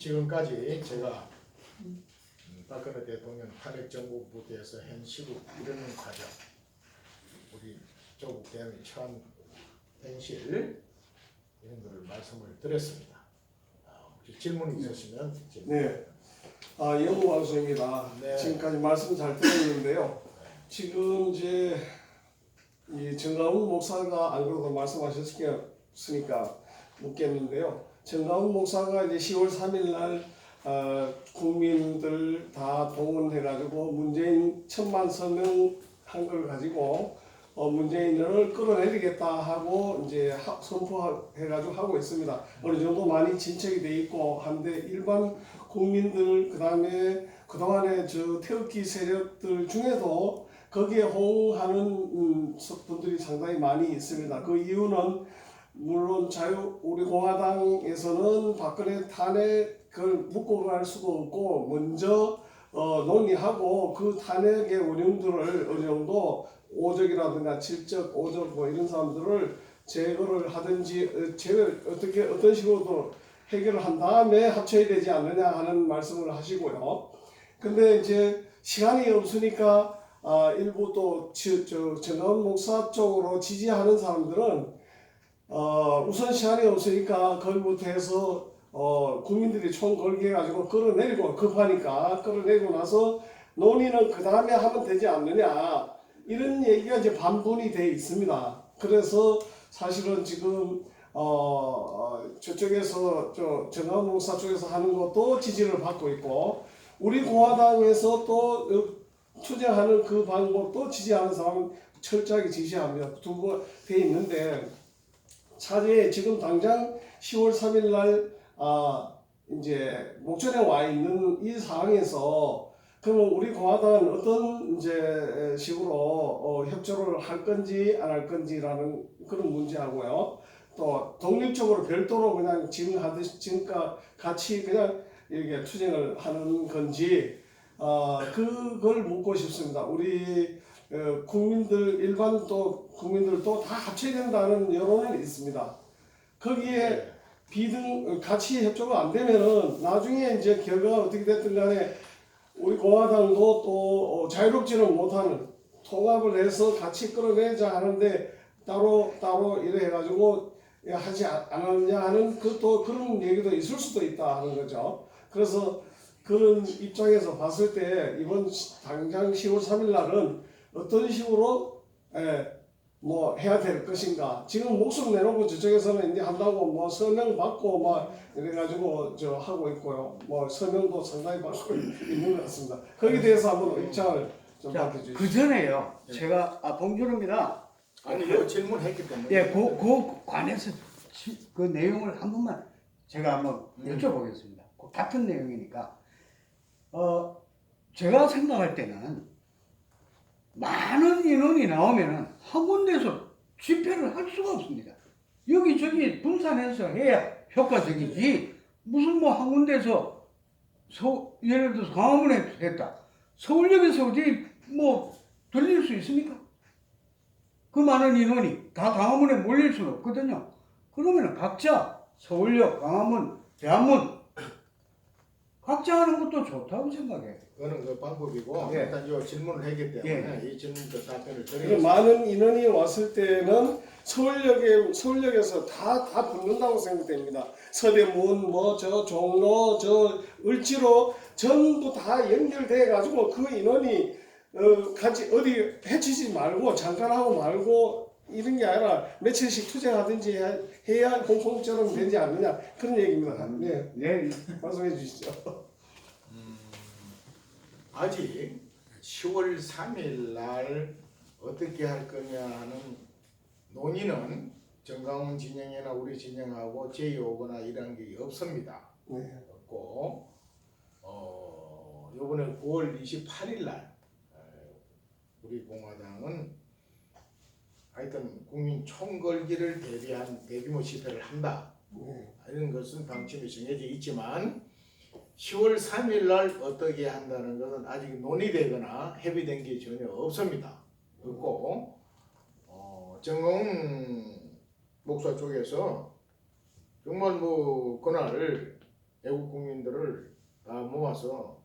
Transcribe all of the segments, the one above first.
지금까지 제가 박근혜 대통령 탄핵 정부부대에서 현 시국 이런 과정, 우리 조국 대통령이 처한 현실 이런 거를 말씀을 드렸습니다. 혹시 질문이 있으시면 네. 영우방송입니다. 네. 지금까지 말씀 잘 들었는데요. 지금 이제 이 정가훈 목사가 안 그래도 말씀하셨으니까 묻겠는데요. 정가훈 목사가 이제 10월 3일 날 국민들 다 동원해가지고 문재인 1000만 서명 한 걸 가지고 문재인을 끌어내리겠다 하고 이제 선포해가지고 하고 있습니다. 어느 정도 많이 진척이 돼 있고 한데 일반 국민들 그다음에 그동안의 저 태극기 세력들 중에도 거기에 호응하는 분들이 상당히 많이 있습니다. 그 이유는 물론 우리 공화당에서는 박근혜 탄핵을 묻고 갈 수도 없고 먼저 논의하고 그 탄핵의 원흉들을 어느 정도 오적이라든가 질적, 오적 뭐 이런 사람들을 제거를 하든지 어떤 식으로도 해결을 한 다음에 합쳐야 되지 않느냐 하는 말씀을 하시고요. 근데 이제 시간이 없으니까 일부 또 정가훈 목사 쪽으로 지지하는 사람들은 우선 시간이 없으니까 거기부터 해서 국민들이 총 걸게 해가지고 끌어내리고 급하니까 끌어내리고 나서 논의는 그 다음에 하면 되지 않느냐 이런 얘기가 이제 반분이 돼 있습니다. 그래서 사실은 지금 저쪽에서 정가훈 목사 쪽에서 하는 것도 지지를 받고 있고 우리 공화당에서 또 투쟁하는 그 방법도 지지하는 사람은 철저하게 지지합니다. 두 번 돼 있는데 차제에 지금 당장 10월 3일 날 이제 목전에 와 있는 이 상황에서 그러면 우리 공화당은 어떤 이제 식으로 협조를 할 건지 안 할 건지라는 그런 문제하고요. 또 독립적으로 별도로 그냥 지금 하듯이 지금과 같이 그냥 이렇게 투쟁을 하는 건지 그걸 묻고 싶습니다. 우리 국민들 국민들도 다 합쳐야 된다는 여론은 있습니다. 거기에 같이 협조가 안 되면은 나중에 이제 결과가 어떻게 됐든 간에 우리 공화당도 또 자유롭지는 못하는 통합을 해서 같이 끌어내자 하는데 따로 이래 해가지고 하지 않았냐 하는 또 그런 얘기도 있을 수도 있다 하는 거죠. 그래서 그런 입장에서 봤을 때 이번 당장 10월 3일 날은 어떤 식으로 뭐 해야 될 것인가. 지금 목숨 내놓고 저쪽에서는 이제 한다고 뭐 서명 받고 막 이래가지고 하고 있고요. 뭐 서명도 상당히 받고 있는 것 같습니다. 거기에 대해서 한번 입장을 좀 밝혀주시죠. 그 전에요. 제가 봉주로입니다. 아니 이거 질문했기 때문에 예, 그 관해서 그 내용을 한 번만 제가 한번 여쭤보겠습니다. 같은 내용이니까 제가 생각할 때는 많은 인원이 나오면은 한 군데서 집회를 할 수가 없습니다. 여기저기 분산해서 해야 효과적이지. 무슨 뭐 한 군데서 예를 들어서 광화문에 했다. 서울역에서 어디 뭐 들릴 수 있습니까? 그 많은 인원이 다 광화문에 몰릴 수는 없거든요. 그러면 각자 서울역, 광화문, 대한문 각자 하는 것도 좋다고 생각해요. 그거는 그 방법이고 예. 일단 이 질문을 했기 때문에 이 질문도 답변을 그리고 드리겠습니다. 많은 인원이 왔을 때는 서울역에서 다 붙는다고 생각됩니다. 서대문, 뭐 종로, 을지로 전부 다 연결돼 가지고 그 인원이 같이 어디 해치지 말고 잠깐 하고 말고 이런 게 아니라 며칠씩 투쟁하든지 해야 홍콩처럼 되지 않느냐 그런 얘기입니다. 네, 네. 말씀해 주시죠. 아직 10월 3일 날 어떻게 할 거냐 하는 논의는 정강훈 진영이나 우리 진영하고 제의오거나 이런 게 없습니다. 네. 없고 이번에 9월 28일 날 우리 공화당은 하여튼 국민 총궐기를 대비한 대규모 집회를 한다. 이런 것은 방침이 정해져 있지만 10월 3일 날 어떻게 한다는 것은 아직 논의되거나 협의된 게 전혀 없습니다. 없고 정강훈 목사 쪽에서 정말 뭐 그날 애국 국민들을 다 모아서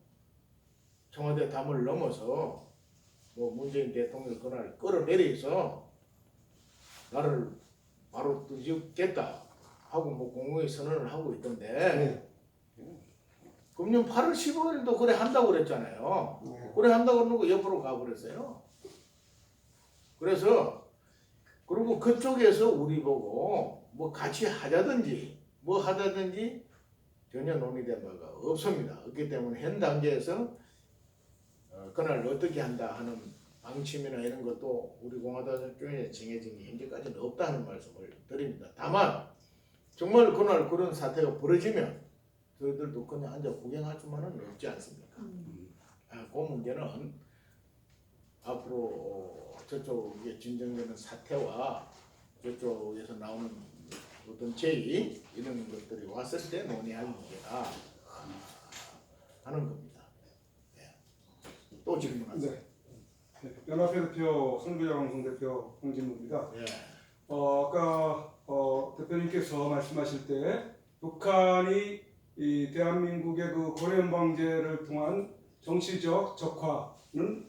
청와대 담을 넘어서 뭐 문재인 대통령 그날 끌어내려서 나를 바로 뒤집겠다 하고 뭐 공무의 선언을 하고 있던데 금년 8월 15일도 그래 한다고 그랬잖아요. 그래 한다고 그러고 옆으로 가버렸어요. 그래서 그리고 그쪽에서 우리 보고 뭐 같이 하자든지 뭐 하자든지 전혀 논의된 바가 없습니다. 없기 때문에 현 단계에서 그날 어떻게 한다 하는 방침이나 이런 것도 우리 공화당 쪽에 정해진 게 현재까지는 없다는 말씀을 드립니다. 다만 정말 그날 그런 사태가 벌어지면 저희들도 그냥 앉아 구경할 수만은 없지 않습니까? 그 문제는 앞으로 저쪽에 진정되는 사태와 저쪽에서 나오는 어떤 제의 이런 것들이 왔을 때 논의할 문제다 하는 겁니다. 또 질문하세요. 네. 연합회 대표 선교자방송 대표 홍진무입니다. 예. 아까 대표님께서 말씀하실 때 북한이 이 대한민국의 그 고려연방제를 통한 정치적 적화는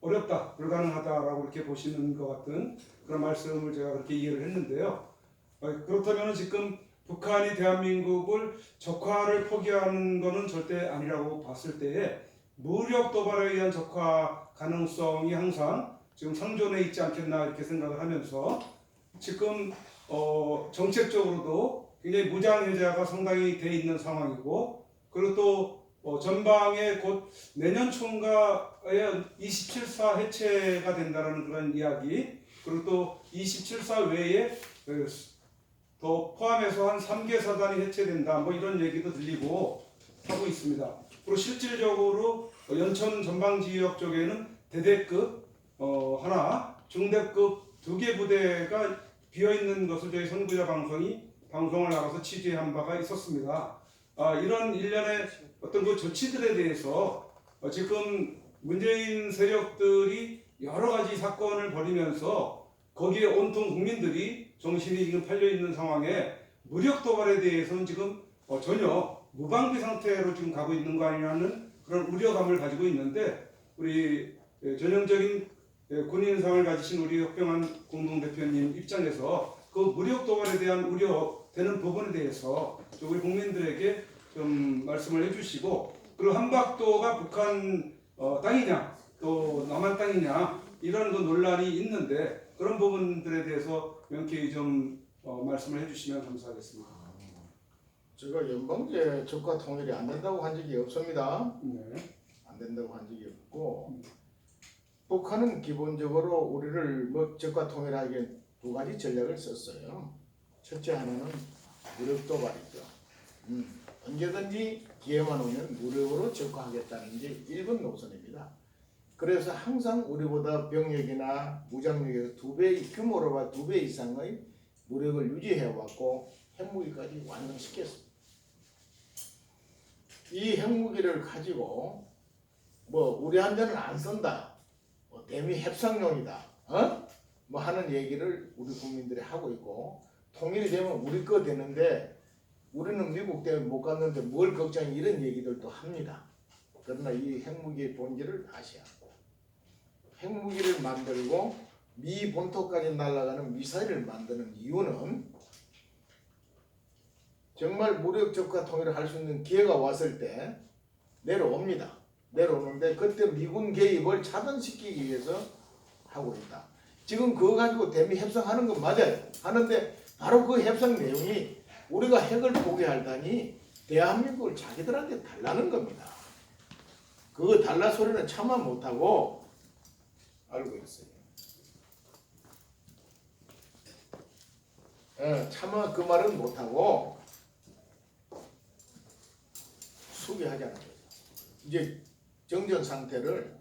어렵다, 불가능하다라고 이렇게 보시는 것 같은 그런 말씀을 제가 그렇게 이해를 했는데요. 그렇다면 지금 북한이 대한민국을 적화를 포기하는 것은 절대 아니라고 봤을 때에 무력 도발에 의한 적화 가능성이 항상 지금 상존해 있지 않겠나 이렇게 생각을 하면서 지금 정책적으로도 굉장히 무장 해제가 상당히 돼 있는 상황이고 그리고 또 전방에 곧 내년 총가에 27사 해체가 된다는 그런 이야기 그리고 또 27사 외에 더 포함해서 한 3개 사단이 해체된다 뭐 이런 얘기도 들리고 하고 있습니다. 그리고 실질적으로 연천 전방지역 쪽에는 대대급 하나, 중대급 2개 부대가 비어있는 것을 저희 선구자 방송이 방송을 나가서 취재한 바가 있었습니다. 이런 일련의 어떤 그 조치들에 대해서 지금 문재인 세력들이 여러 가지 사건을 벌이면서 거기에 온통 국민들이 정신이 지금 팔려 있는 상황에 무력 도발에 대해서는 지금 전혀 무방비 상태로 지금 가고 있는 거 아니냐는 그런 우려감을 가지고 있는데 우리 전형적인 군인상을 가지신 우리 혁병한 공동대표님 입장에서 그 무력 도발에 대한 우려되는 부분에 대해서 우리 국민들에게 좀 말씀을 해주시고 그리고 한박도가 북한 땅이냐 또 남한 땅이냐 이런 그 논란이 있는데 그런 부분들에 대해서 명쾌히 좀 말씀을 해주시면 감사하겠습니다. 제가 연방제 적과 통일이 안 된다고 한 적이 없습니다. 네. 안 된다고 한 적이 없고 북한은 기본적으로 우리를 뭐 적과 통일하기에 2가지 전략을 썼어요. 첫째 하나는 무력 도발이죠. 언제든지 기회만 오면 무력으로 적화하겠다는 게 1번 노선입니다. 그래서 항상 우리보다 병력이나 무장력에서 2배 규모로 봐 2배 이상의 무력을 유지해왔고 핵무기까지 완성시켰습니다. 이 핵무기를 가지고 뭐 우리한테는 안 쓴다, 뭐 대미 협상용이다, 뭐 하는 얘기를 우리 국민들이 하고 있고 통일이 되면 우리 거 되는데 우리는 미국 때문에 못 갔는데 뭘 걱정해 이런 얘기들도 합니다. 그러나 이 핵무기의 본질을 아셔야 하고 핵무기를 만들고 미 본토까지 날아가는 미사일을 만드는 이유는 정말 무력 적과 통일을 할 수 있는 기회가 왔을 때 내려옵니다. 내려오는데 그때 미군 개입을 차단시키기 위해서 하고 있다. 지금 그거 가지고 대미 협상하는 건 맞아요. 하는데 바로 그 협상 내용이 우리가 핵을 포기하다니 대한민국을 자기들한테 달라는 겁니다. 그거 달라 소리는 차마 못하고 알고 있어요. 차마 그 말은 못하고 수비하자는 거죠. 이제 정전 상태를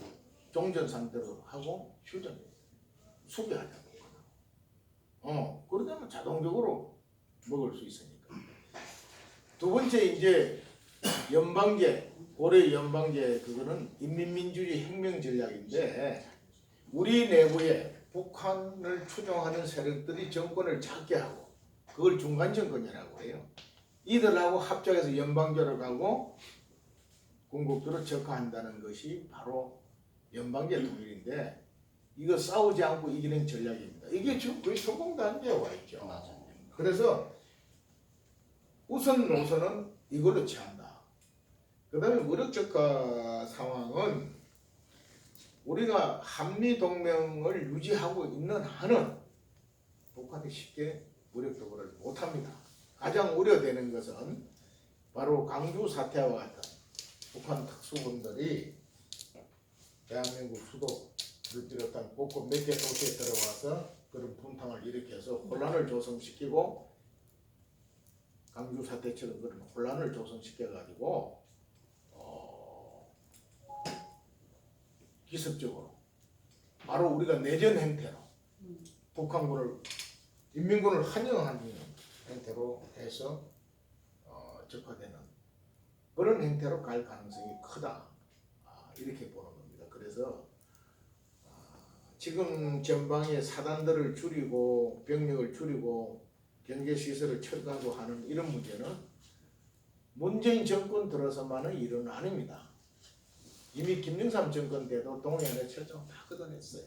종전 상태로 하고 휴전 수비하자는 거예요. 그러다면 자동적으로 먹을 수 있으니까. 두 번째 이제 연방제, 고려 연방제 그거는 인민민주주의 혁명 전략인데 우리 내부에 북한을 추종하는 세력들이 정권을 잡게 하고 그걸 중간 정권이라고 해요. 이 이들하고 합작해서 연방제로 가고 궁극도로 적화한다는 것이 바로 연방제 통일인데 이거 싸우지 않고 이기는 전략입니다. 이게 지금 거의 성공 단계에 와 있죠. 그래서 우선 노선은 이걸로 취한다. 그 다음에 무력 적화 상황은 우리가 한미 동맹을 유지하고 있는 한은 북한이 쉽게 무력 도구를 못합니다. 가장 우려되는 것은 바로 광주 사태와 같은 북한 특수군들이 대한민국 수도를 비롯한 곳곳 몇 개 도시에 들어와서 그런 분탕을 일으켜서 혼란을 조성시키고 광주 사태처럼 그런 혼란을 조성시켜가지고 기습적으로 바로 우리가 내전 행태로 북한군을 인민군을 환영하는 행태로 해서 적화되는 그런 행태로 갈 가능성이 크다. 이렇게 보는 겁니다. 그래서 지금 전방에 사단들을 줄이고 병력을 줄이고 경제시설을 철거하고 하는 이런 문제는 문재인 정권 들어서만의 일은 아닙니다. 이미 김영삼 정권 때도 동해안에 철저히 다 걷어냈어요.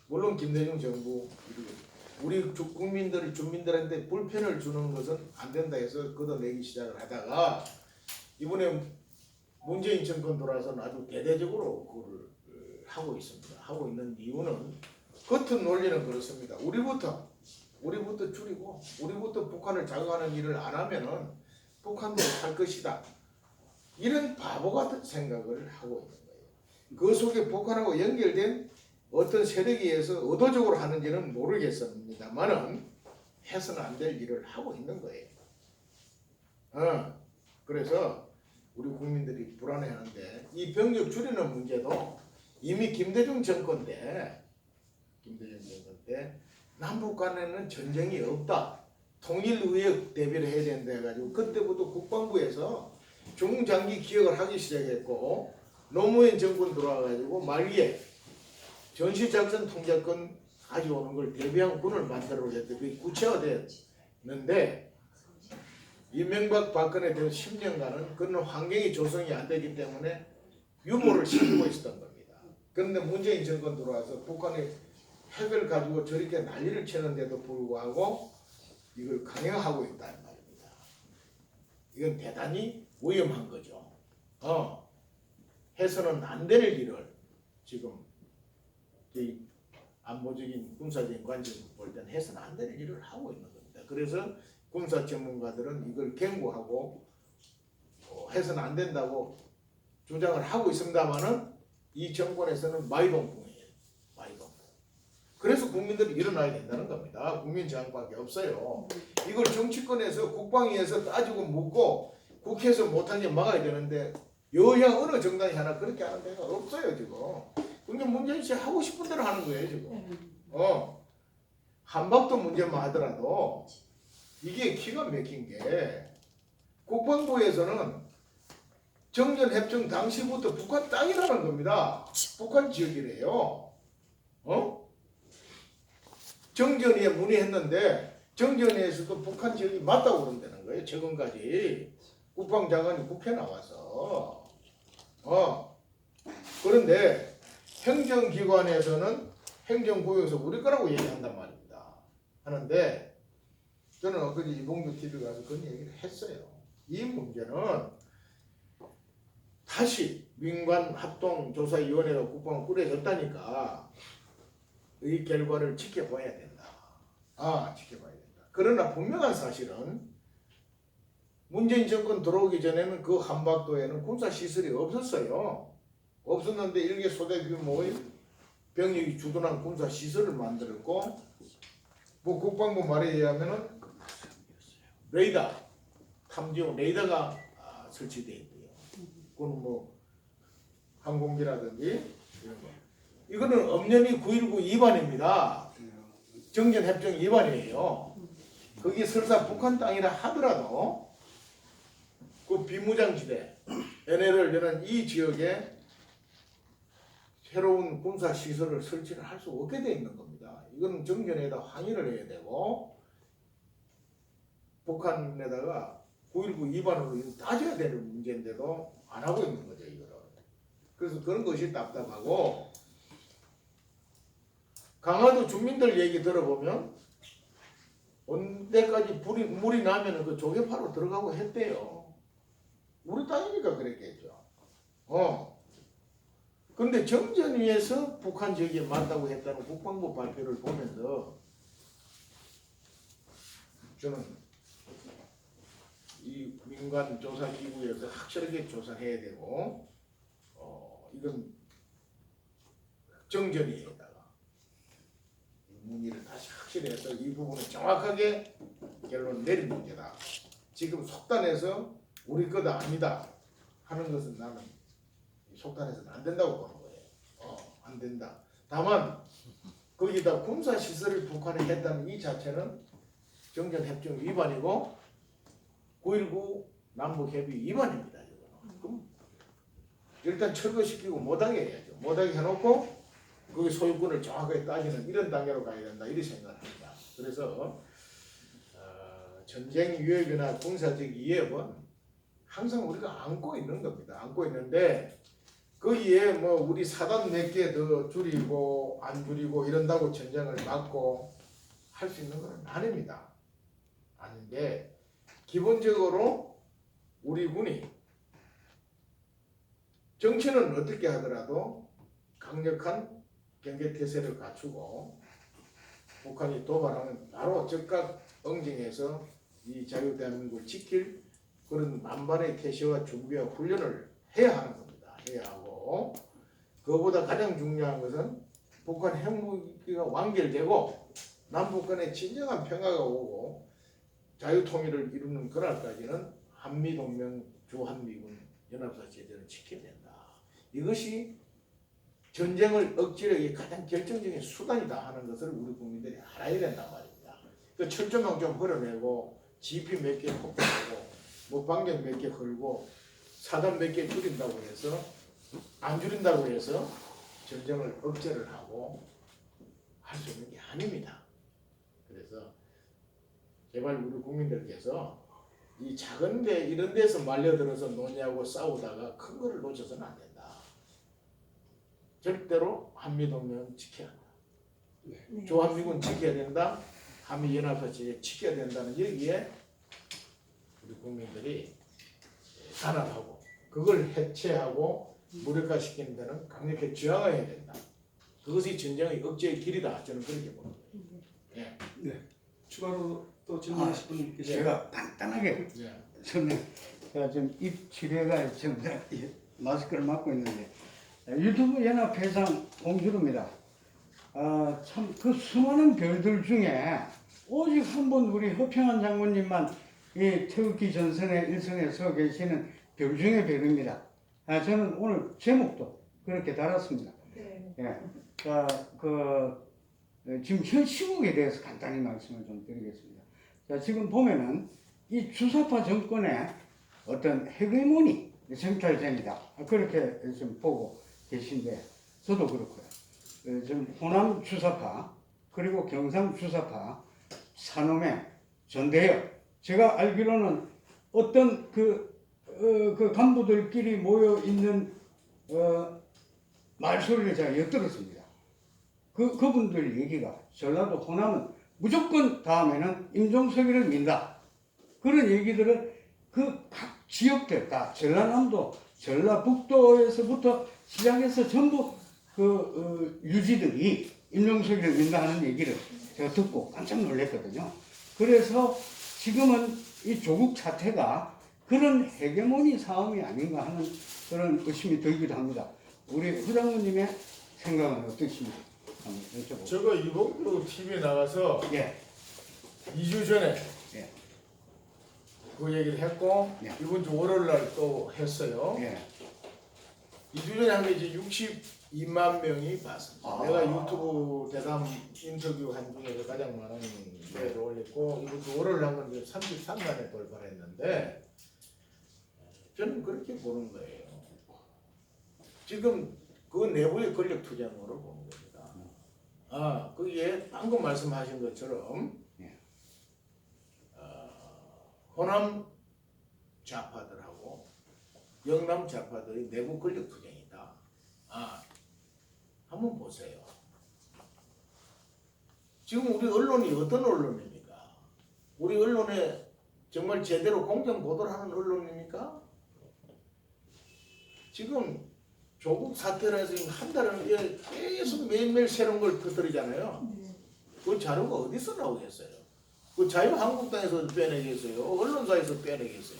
물론 김대중 정부 우리 국민들이 주민들한테 불편을 주는 것은 안 된다 해서 걷어내기 시작을 하다가 이번에 문재인 정권 돌아서는 아주 대대적으로 그걸 하고 있습니다. 하고 있는 이유는 겉은 논리는 그렇습니다. 우리부터 줄이고 우리부터 북한을 자극하는 일을 안 하면은 북한도 할 것이다. 이런 바보 같은 생각을 하고 있는 거예요. 그 속에 북한하고 연결된 어떤 세력에 의해서 의도적으로 하는지는 모르겠습니다만은 해서는 안 될 일을 하고 있는 거예요. 그래서 우리 국민들이 불안해하는데 이 병력 줄이는 문제도 이미 김대중 정권 때 남북 간에는 전쟁이 없다. 통일의회 대비를 해야 된다 해가지고 그때부터 국방부에서 중장기 기획을 하기 시작했고 노무현 정권 들어와가지고 말기에 전시작전 통제권 가져오는 걸 대비한 군을 만들어냈는데 그게 구체화됐는데 이명박 박근혜 된 10년간은 그런 환경이 조성이 안 되기 때문에 유보를 시키고 있었던 겁니다. 그런데 문재인 정권 들어와서 북한이 핵을 가지고 저렇게 난리를 치는데도 불구하고 이걸 강행하고 있다는 말입니다. 이건 대단히 위험한 거죠. 해서는 안 될 일을 지금 이 안보적인 군사적인 관점으로 볼 때는 해서는 안 될 일을 하고 있는 겁니다. 그래서 군사 전문가들은 이걸 경고하고 해서는 안 된다고 주장을 하고 있습니다만은 이 정권에서는 마이동풍이에요. 마이동풍. 그래서 국민들이 일어나야 된다는 겁니다. 국민 저항밖에 없어요. 이걸 정치권에서 국방위에서 따지고 묻고 국회에서 못한 일 막아야 되는데 여야 어느 정당이 하나 그렇게 하는 데가 없어요 지금. 그러니까 문재인 씨 하고 싶은 대로 하는 거예요 지금. 한박도 문제만 하더라도 이게 기가 막힌 게 국방부에서는 정전협정 당시부터 북한 땅이라는 겁니다. 북한 지역이래요. 정전위에 문의했는데 정전위에서도 북한 지역이 맞다고 그런다는 거예요. 최근까지 국방장관이 국회 나와서 그런데 행정기관에서는 행정구역에서 우리 거라고 얘기한단 말입니다. 하는데 저는 엊그제 이봉주 TV 가서 그런 얘기를 했어요. 이 문제는 다시 민관합동조사위원회가 국방을 꾸려졌다니까 이 결과를 지켜봐야 된다. 지켜봐야 된다. 그러나 분명한 사실은 문재인 정권 들어오기 전에는 그 한박도에는 군사시설이 없었어요. 없었는데 일개 소대 규모의 병력이 주둔한 군사시설을 만들었고 뭐 국방부 말에 의하면은 레이더, 탐지용 레이더가 설치되어 있고요. 그건 뭐 항공기라든지 이런 거. 이거는 엄연히 9.19 위반입니다. 정전협정 위반이에요. 거기 설사 북한 땅이라 하더라도 그 비무장지대 NL을 여는 이 지역에 새로운 군사시설을 설치를 할 수 없게 돼 있는 겁니다. 이건 정전에다 항의를 해야 되고 북한에다가 9.19 위반으로 이거 따져야 되는 문제인데도 안 하고 있는 거죠, 이거를. 그래서 그런 것이 답답하고, 강화도 주민들 얘기 들어보면 언제까지 물이 나면은 그 조개파로 들어가고 했대요. 우리 땅이니까 그랬겠죠. 근데 정전위에서 북한 저기에 맞다고 했다는 국방부 발표를 보면서 저는 이 민간 조사 기구에서 확실하게 조사해야 되고, 이건 정전위에다가 문의를 다시 확실히 해서 이 부분은 정확하게 결론 내린 문제다. 지금 속단해서 우리 거도 아니다 하는 것은 나는 속단해서는 안 된다고 보는 거예요. 안 된다. 다만 거기다 군사 시설을 북한에 했다는 이 자체는 정전협정 위반이고 9.19 남북협의 위반입니다. 이거는. 그럼 일단 철거시키고 못하게 해야죠. 못하게 해놓고 그 소유권을 정확하게 따지는 이런 단계로 가야 된다. 이렇게 생각합니다. 그래서 전쟁 위협이나 군사적 위협은 항상 우리가 안고 있는 겁니다. 안고 있는데 거기에 뭐 우리 사단 몇 개 더 줄이고 안 줄이고 이런다고 전쟁을 막고 할 수 있는 건 아닙니다. 아닌데 기본적으로 우리 군이 정치는 어떻게 하더라도 강력한 경계태세를 갖추고 북한이 도발하면 바로 즉각 응징해서 이 자유대한민국을 지킬 그런 만반의 태세와 준비와 훈련을 해야 하는 겁니다. 해야 하고 그거보다 가장 중요한 것은 북한 핵무기가 완결되고 남북 간에 진정한 평화가 오고 자유통일을 이루는 그날까지는 한미동맹 주한미군 연합사 체제를 지켜야 된다. 이것이 전쟁을 억지하기 가장 결정적인 수단이다 하는 것을 우리 국민들이 알아야 된단 말입니다. 그 철조망 좀 걸어내고 GP 몇 개 폭파하고 뭐 방경 몇 개 걸고 사단 몇 개 줄인다고 해서 안 줄인다고 해서 전쟁을 억제를 하고 할 수 있는 게 아닙니다. 그래서 제발 우리 국민들께서 이 작은데 이런 데서 말려들어서 논의하고 싸우다가 큰 거를 놓쳐서는 안 된다. 절대로 한미동맹 지켜야 한다. 네. 주한미군 지켜야 된다. 한미연합사 체제 지켜야 된다는 여기에 우리 국민들이 단합하고 그걸 해체하고 무력화시키는 데는 강력하게 저항해야 된다. 그것이 전쟁의 억제의 길이다. 저는 그렇게 봅니다. 예. 네. 추가로 또 질문하실 분 계세요? 제가 간단하게 예. 저는 제가 지금 입 치료가 지금 마스크를 맡고 있는데 유튜브 연합회장 공주입니다. 참 그 수많은 별들 중에 오직 한 번 우리 허평한 장군님만 이 태극기 전선에 일선에 서 계시는 별 중에 별입니다. 저는 오늘 제목도 그렇게 달았습니다. 네. 예. 지금 현 시국에 대해서 간단히 말씀을 좀 드리겠습니다. 자, 지금 보면은 이 주사파 정권의 어떤 헤게모니 정찰전이다. 그렇게 좀 보고 계신데 저도 그렇고요. 지금 호남 주사파 그리고 경상 주사파 산업의 전대협 제가 알기로는 어떤 그 간부들끼리 모여 있는 말소리를 제가 엿들었습니다. 그분들 얘기가 전라도 호남은 무조건 다음에는 임종석이를 민다. 그런 얘기들을 그 각 지역들 다 전라남도, 전라북도에서부터 시작해서 전부 유지들이 임종석이를 민다 하는 얘기를 제가 듣고 깜짝 놀랐거든요. 그래서 지금은 이 조국 사태가 그런 헤게모니 싸움이 아닌가 하는 그런 의심이 들기도 합니다. 우리 회장님의 생각은 어떠십니까? 한번 여쭤보고. 제가 이번 TV에 나가서 예. 2주 전에 예. 그 얘기를 했고 예. 이번 주 월요일 날 또 했어요. 예. 2주 전에 한 게 이제 62만 명이 봤습니다. 내가 유튜브 대담 인터뷰 한 중에서 가장 많은 조회를 올렸고 이번 주 월요일 한 건 33만에 돌파했는데 저는 그렇게 보는 거예요. 지금 그 내부의 권력 투쟁으로 보는 겁니다. 거기에 방금 말씀하신 것처럼 예. 호남 좌파들하고 영남 좌파들이 내부 권력 투쟁이다. 한번 보세요. 지금 우리 언론이 어떤 언론입니까? 우리 언론에 정말 제대로 공정 보도를 하는 언론입니까? 지금 조국 사태로 해서 지금 한 달은 계속 매일매일 새로운 걸 터뜨리잖아요. 그 자료가 어디서 나오겠어요? 그 자유한국당에서 빼내겠어요? 언론사에서 빼내겠어요?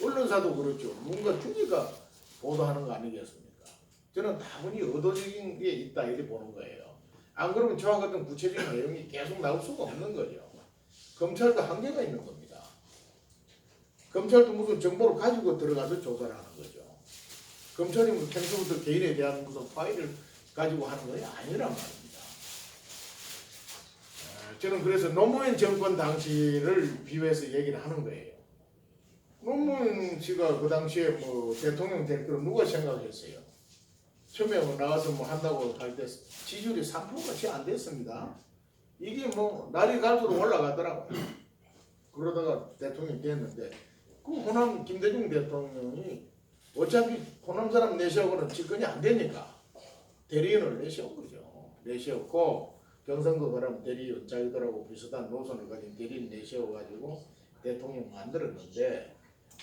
언론사도 그렇죠. 뭔가 주니까 보도하는 거 아니겠습니까? 저는 다분히 의도적인 게 있다 이렇게 보는 거예요. 안 그러면 저와 같은 구체적인 내용이 계속 나올 수가 없는 거죠. 검찰도 한계가 있는 겁니다. 검찰도 무슨 정보를 가지고 들어가서 조사를 하는 거죠. 검찰이 뭐 평소부터 개인에 대한 무슨 파일을 가지고 하는 건 아니란 말입니다. 저는 그래서 노무현 정권 당시를 비유해서 얘기를 하는 거예요. 노무현 씨가 그 당시에 뭐 대통령 될 거를 누가 생각했어요? 처음에 뭐 나와서 뭐 한다고 할 때 지지율이 3%가 채 안 됐습니다. 이게 뭐 날이 갈수록 올라가더라고요. 그러다가 대통령이 됐는데 그 호남 김대중 대통령이 어차피 호남 사람 내세우고는 집권이 안 되니까 대리인을 내세운 거죠. 내세웠고 경상도 사람 대리인 자기들하고 비슷한 노선을 가진 대리인 내세워가지고 대통령 만들었는데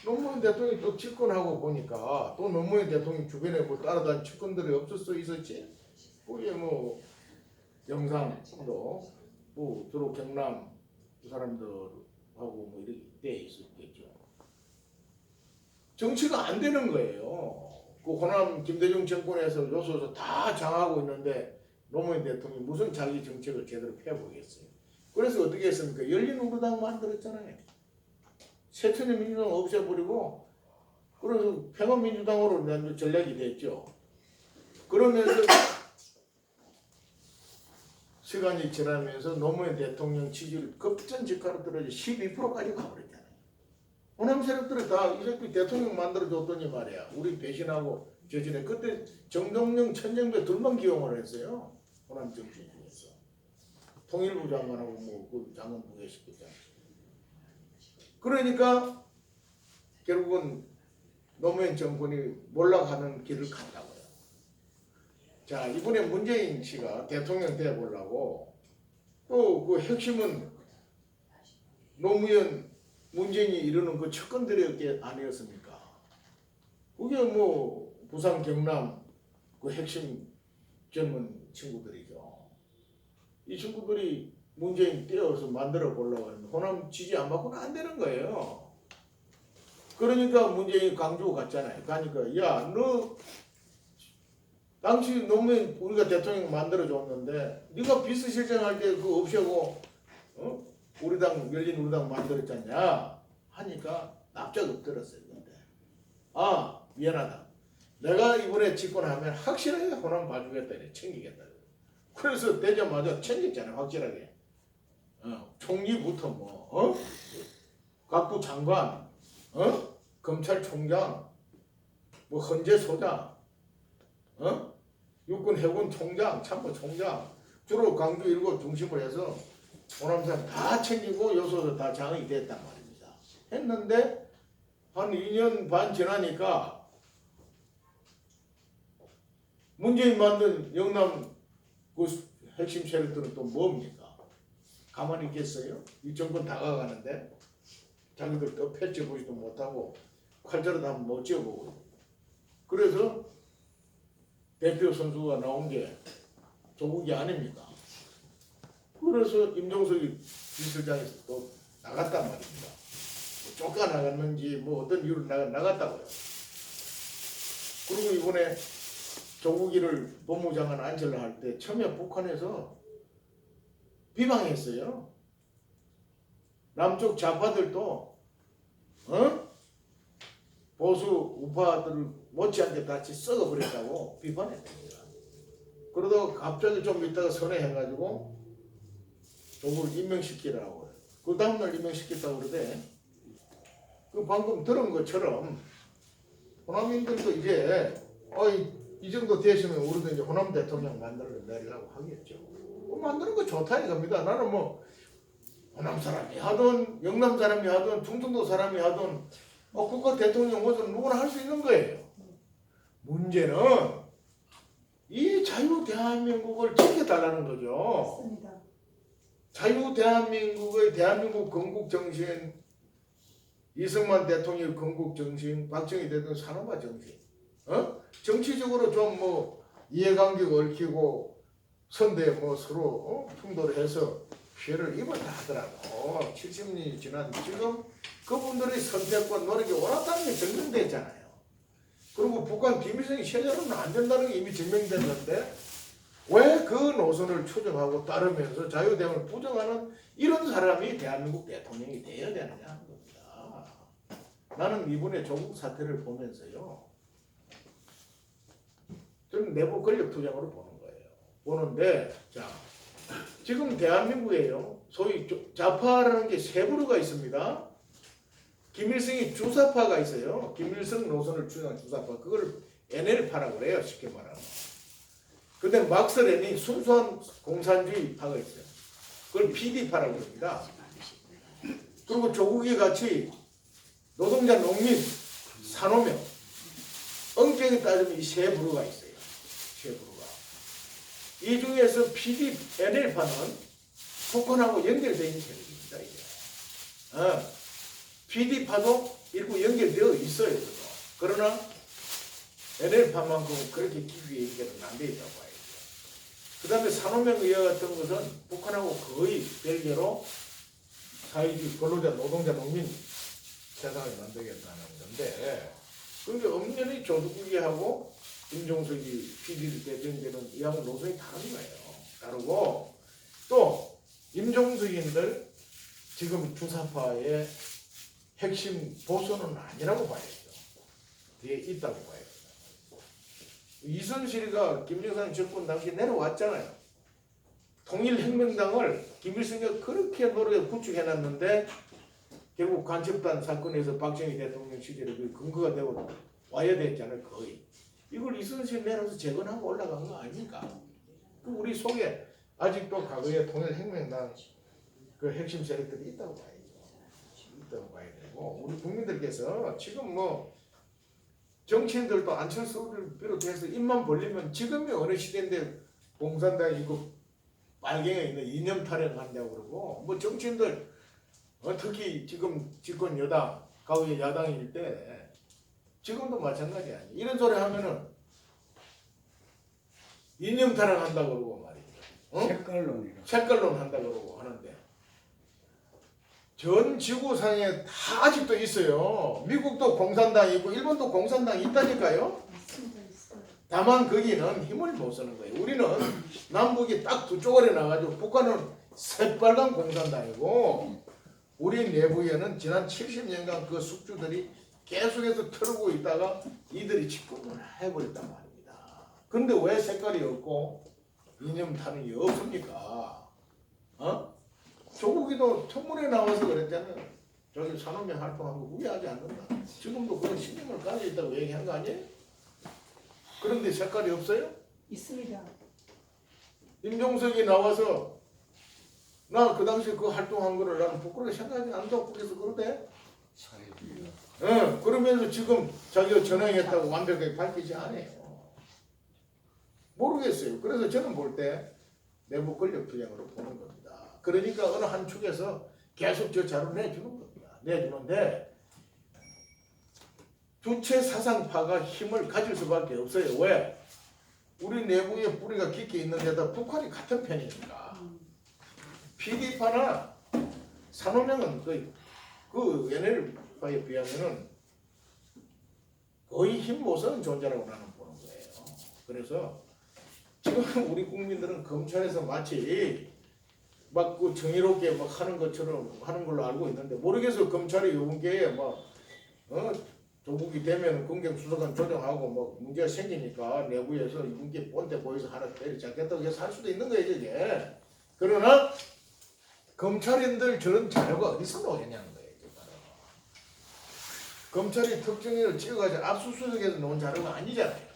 노무현 대통령이 또 집권하고 보니까 또 노무현 대통령 주변에 뭐 따라다니는 측근들이 없을 수 있었지. 그게 뭐 영상도 뭐 주로 경남 그 사람들하고 뭐 이렇게 돼 있었겠죠. 정치가 안 되는 거예요. 그 호남 김대중 정권에서 요소서 다 장하고 있는데 노무현 대통령이 무슨 자기 정책을 제대로 펴보겠어요. 그래서 어떻게 했습니까? 열린우리당 만들었잖아요. 새천년민주당 없애버리고 그래서 평화민주당으로 전략이 됐죠. 그러면서 시간이 지나면서 노무현 대통령 지지율 급전직하로 떨어져 12%까지 가버렸잖아요. 호남 세력들이 다 이렇게 대통령 만들어줬더니 말이야. 우리 배신하고 저지네 그때 정동영, 천정배 둘만 기용을 했어요. 호남 정치 중에서. 통일부 장관하고 뭐그 장관 부회시켰잖아요. 그러니까 결국은 노무현 정권이 몰락하는 길을 간다고요. 자, 이번에 문재인 씨가 대통령 되어보려고 또 그 핵심은 노무현 문재인이 이루는 그 측근들이 아니었습니까? 그게 뭐 부산 경남 그 핵심 젊은 친구들이죠. 이 친구들이 문재인 떼어서 만들어 보려고 하는데 호남 지지 안 받고는 안 되는 거예요. 그러니까 문재인이 광주 갔잖아요. 가니까 야, 너 당시 노무현 우리가 대통령 만들어 줬는데 네가 비서실장 할 때 그거 없애고 우리 당 열린우리당 만들었잖냐 하니까 납작 엎드렸어요. 근데 미안하다. 내가 이번에 집권하면 확실하게 호남 봐주겠다 이래 챙기겠다. 그래서 되자마자 챙겼잖아요. 확실하게. 총리부터 각부 장관, 검찰총장, 뭐 헌재소장, 육군 해군 총장, 참모총장 주로 광주 일곱 중심으로 해서 호남산 다 챙기고 요소도 다 장이 됐단 말입니다. 했는데 한 2년 반 지나니까 문재인 만든 영남 그 핵심 세력들은 또 뭡니까? 가만히 있겠어요? 이 정권 다가가는데 자기들 또 펼쳐보지도 못하고 칼자루 한번 못 쥐어보고 그래서 대표 선수가 나온 게 조국이 아닙니까? 그래서 임종석이 비서장에서 또 나갔단 말입니다. 뭐 쫓겨나갔는지 뭐 어떤 이유로 나갔다고요. 그리고 이번에 조국이를 법무장관 안철로 할 때 처음에 북한에서 비방했어요. 남쪽 좌파들도 보수 우파들을 못지않게 같이 썩어버렸다고 비판했답니다. 그러다가 갑자기 좀 있다가 선회해가지고 조국을 임명시키라고 그 다음날 임명시켰다고 그러대. 그 방금 들은 것처럼 호남인들도 이제 이 정도 되시면 우리도 이제 호남 대통령 만들어 내리려고 하겠죠. 만드는 거 좋다 이겁니다. 나는 뭐 호남 사람이 하든 영남 사람이 하든 충청도 사람이 하든 국가 대통령 뭐든 누구나 할 수 있는 거예요. 문제는 이 자유 대한민국을 지켜달라는 거죠. 맞습니다. 자유 대한민국의 대한민국 건국 정신, 이승만 대통령의 건국 정신, 박정희 대통령 산업화 정신, 정치적으로 좀 뭐 이해관계 얽히고 선대 뭐 서로 충돌을 해서 피해를 입었다 하더라고. 70년이 지난 지금 그분들의 선택과 노력이 옳았다는 게 증명됐잖아요. 그리고 북한 김일성이 체제로는 안 된다는 게 이미 증명됐는데 왜 그 노선을 추종하고 따르면서 자유대응을 부정하는 이런 사람이 대한민국 대통령이 되어야 되느냐 하는 겁니다. 나는 이번에 조국 사태를 보면서요. 저는 내부 권력 투쟁으로 보는 거예요. 보는데 자 지금 대한민국에요. 소위 좌파라는 게 세 부류가 있습니다. 김일성이 주사파가 있어요. 김일성 노선을 추진한 주사파. 그걸 NL파라고 그래요. 쉽게 말하면. 근데 막스렌이 순수한 공산주의파가 있어요. 그걸 PD파라고 합니다. 그리고 조국이 같이 노동자, 농민, 산호명, 엄격히 따지면 이 세 부류가 있어요. 세 부류가. 이 중에서 PD, NL파는 북한하고 연결되어 있는 세력입니다. 이게. PD파도 일부 연결되어 있어요. 저도. 그러나 NL파만큼은 그렇게 깊이 연결은 안 되어 있다고 봐야죠. 그 다음에 산호명의회 같은 것은 북한하고 거의 별개로 사회주의 근로자, 노동자, 농민 세상을 만들겠다는 건데 그게 엄연히 조국이하고 김종석이 PD를 대변되는 이하고 노선이 다른 거예요. 다르고 또 임종석인들 지금 주사파의 핵심 보수는 아니라고 봐야죠. 뒤에 있다고 봐야죠. 이순실이가 김정삼 정권 당시에 내려왔잖아요. 통일혁명당을 김일성이 그렇게 노력해 구축해놨는데 결국 간첩단 사건에서 박정희 대통령 시절에 그 근거가 되고 와야 됐잖아요. 거의. 이걸 이순실 내려서 재건하고 올라간 거 아닙니까? 그 우리 속에 아직도 과거에 통일혁명당 그 핵심 세력들이 있다고 봐야죠. 있다고 봐야 되고 우리 국민들께서 지금 뭐 정치인들도 안철수를 비롯해서 입만 벌리면 지금이 어느 시대인데 공산당이 있고 빨갱이 있는 이념 타령한다고 그러고 뭐 정치인들 특히 지금 집권 여당 과거에 야당일 때 지금도 마찬가지 아니에요. 이런 소리 하면은 이념 타령한다고 그러고 말이죠. 색깔론이라. 색깔론 한다고 그러고 하는데 전 지구상에 다 아직도 있어요. 미국도 공산당이 있고 일본도 공산당이 있다니까요. 맞습니다. 있어요. 다만 거기는 힘을 못 쓰는 거예요. 우리는 남북이 딱 두 쪼가리 나가지고 북한은 새빨간 공산당이고 우리 내부에는 지난 70년간 그 숙주들이 계속해서 털고 있다가 이들이 집권을 해버렸단 말입니다. 근데 왜 색깔이 없고 이념 타령이 없습니까? 조국이도 청문회 나와서 그랬잖아요. 저기 산업명 활동한 거 후회하지 않는다. 지금도 그런 신념을 가지고 있다고 얘기한 거 아니에요? 그런데 색깔이 없어요? 있습니다. 임종석이 나와서 나 그 당시에 그 활동한 거를 나는 부끄럽게 생각하지 않는다고 그래서 그러대. 그러면서 지금 자기가 전향했다고 완벽하게 밝히지 않아요. 모르겠어요. 그래서 저는 볼 때 내부 권력 투쟁으로 보는 겁니다. 그러니까 어느 한 축에서 계속 저 자료를 내주는 겁니다. 내주는데 주체 사상파가 힘을 가질 수밖에 없어요. 왜? 우리 내부에 뿌리가 깊게 있는 데다 북한이 같은 편이니까. PD파나 산호명은 그 NL파에 비하면은 거의 힘 못 쓰는 존재라고 나는 보는 거예요. 그래서 지금 우리 국민들은 검찰에서 마치 막 그 정의롭게 막 하는 것처럼 하는 걸로 알고 있는데 모르겠어요. 검찰이 요번기에 조국이 되면 검경수사관 조정하고 뭐 문제가 생기니까 내부에서 이분께 본때 보여서 하나 때려잡겠다고 해서 할 수도 있는 거예요. 이게. 그러나 검찰인들 저런 자료가 어디서 나오냐는 거예요. 검찰이 특정인을 찍어가지고 압수수색해서 놓은 자료가 아니잖아요.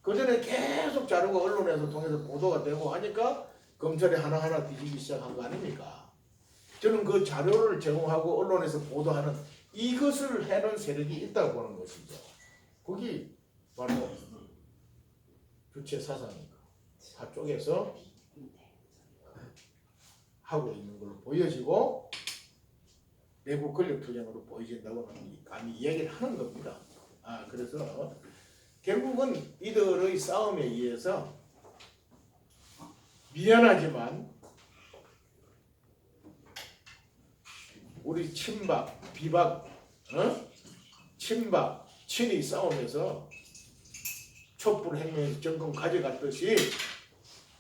그 전에 계속 자료가 언론에서 통해서 보도가 되고 하니까 검찰이 하나하나 뒤지기 시작한 거 아닙니까? 저는 그 자료를 제공하고 언론에서 보도하는 이것을 해는 세력이 있다고 보는 것이죠. 거기 바로 주체 사상이고 다 쪼개서 하고 있는 걸로 보여지고 내부 권력 투쟁으로 보여진다고 감히 이야기를 하는 겁니다. 그래서 결국은 이들의 싸움에 의해서 미안하지만 우리 친박, 비박, 친박, 친이 싸움에서 촛불혁명에서 정권 가져갔듯이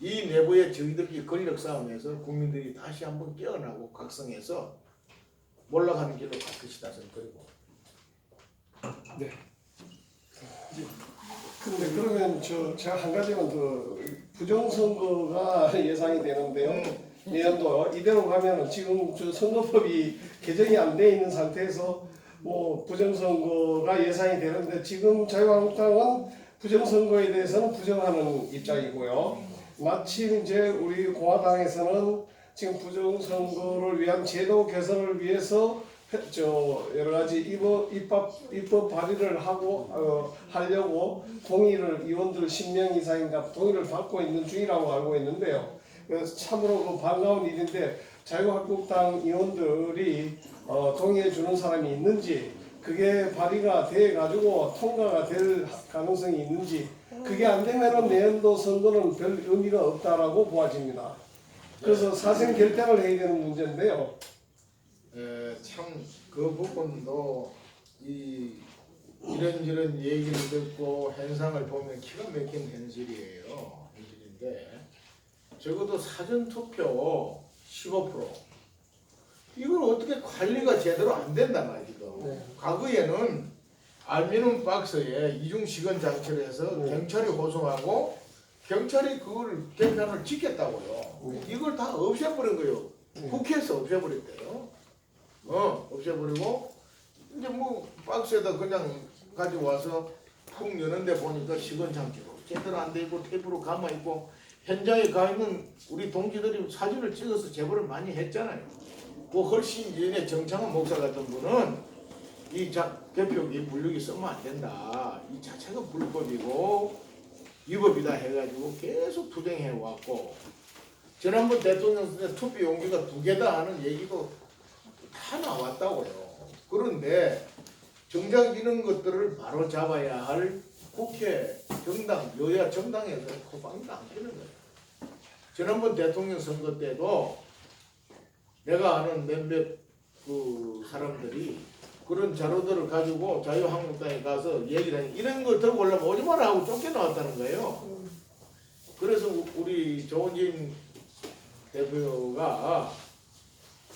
이 내부의 저희들끼리 권력 싸움에서 국민들이 다시 한번 깨어나고 각성해서 올라가는 길로 갈 것이다. 그리고 근데 그러면 제가 한 가지만 더 부정선거가 예상이 되는데요. 내년도 이대로 가면은 지금 선거법이 개정이 안 돼 있는 상태에서 뭐 부정선거가 예상이 되는데 지금 자유한국당은 부정선거에 대해서는 부정하는 입장이고요. 마침 이제 우리 공화당에서는 지금 부정선거를 위한 제도 개선을 위해서 여러 가지 입법 발의를 하려고 동의를 의원들 10명 이상인가 동의를 받고 있는 중이라고 알고 있는데요. 그래서 참으로 반가운 일인데 자유한국당 의원들이 동의해 주는 사람이 있는지 그게 발의가 돼 가지고 통과가 될 가능성이 있는지 그게 안 되면은 내년도 선거는 별 의미가 없다라고 보아집니다. 그래서 사생 결단을 해야 되는 문제인데요. 참 그 부분도 이런저런 얘기를 듣고 현상을 보면 기가 막힌 현실인데 적어도 사전투표 15% 이걸 어떻게 관리가 제대로 안 된단 말이죠. 네. 과거에는 알미늄 박스에 이중시건 장치를 해서 경찰이 호송하고 경찰이 그걸 경찰을 지켰다고요. 이걸 다 없애버린 거예요. 국회에서 없애버렸대요. 없애버리고 이제 뭐 박스에다 그냥 가지고 와서 푹 여는데 보니까 시건 장치로 제대로 안 돼 있고 테이프로 감아 있고 현장에 가 있는 우리 동지들이 사진을 찍어서 제보를 많이 했잖아요. 그 훨씬 전에 정창훈 목사 같은 분은 이 개표기 분류기 쓰면 안 된다. 이 자체가 불법이고 위법이다 해가지고 계속 투쟁해 왔고 지난번 대통령 선거 투표 용지가 2개다 하는 얘기도 다 나왔다고요. 그런데 정작 이런 것들을 바로 잡아야 할 국회, 정당, 여야 정당에서 호방이 안 되는 거예요. 지난번 대통령 선거 때도 내가 아는 몇몇 그 사람들이 그런 자료들을 가지고 자유한국당에 가서 얘기를 하니 이런 거 들고 올라면 오지 마라 하고 쫓겨나왔다는 거예요. 그래서 우리 조원진 대표가